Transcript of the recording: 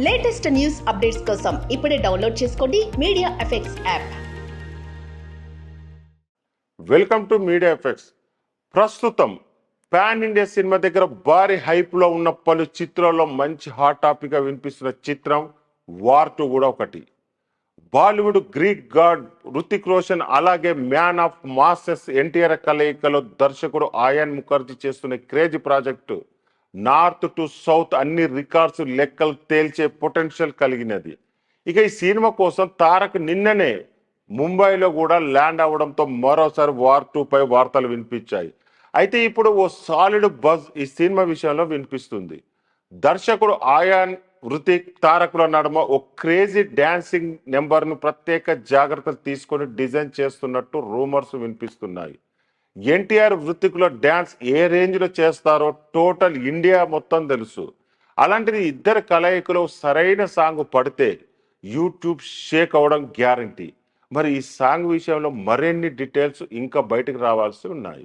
Latest news updates కోసం ఇప్పుడే download చేసుకోండి media effects app. Welcome to media effects. ప్రస్తుతం పాన్ ఇండియా సినిమా దగ్గర భారీ హైప్ లో ఉన్న పలు చిత్రాల్లో మంచి హాట్ టాపిక్ గా వినిపిస్తున్న చిత్రం వార్ 2 కూడా ఒకటి. బాలీవుడ్ గ్రీక్ గాడ్ హృతిక్ రోషన్ అలాగే మ్యాన్ ఆఫ్ మాసెస్ ఎన్టీఆర్ కలయికలో దర్శకుడు ఆయాన్ ముఖర్జీ చేస్తున్న crazy project north to south అన్ని రికార్డ్స్ లెక్కలు తేల్చే పొటెన్షియల్ కలిగినది. ఇక ఈ సినిమా కోసం తారక్ నిన్ననే ముంబైలో కూడా ల్యాండ్ అవడంతో మరోసారి వార్ 2 పై వార్తలు వినిపించాయి. అయితే ఇప్పుడు ఓ సాలిడ్ బజ్ ఈ సినిమా విషయంలో వినిపిస్తుంది. దర్శకుడు ఆయాన్ హృతిక్ తారకుల నడుమ ఓ క్రేజీ డాన్సింగ్ నెంబర్ ను ప్రత్యేక జాగ్రత్తలు తీసుకొని డిజైన్ చేస్తున్నట్టు రూమర్స్ వినిపిస్తున్నాయి. ఎన్టీఆర్ హృతిక్ల డాన్స్ ఏ రేంజ్ లో చేస్తారో టోటల్ ఇండియా మొత్తం తెలుసు. అలాంటిది ఇద్దరు కలయికలో సరైన సాంగ్ పడితే యూట్యూబ్ షేక్ అవడం గ్యారంటీ. మరి ఈ సాంగ్ విషయంలో మరిన్ని డీటెయిల్స్ ఇంకా బయటకు రావాల్సి ఉన్నాయి.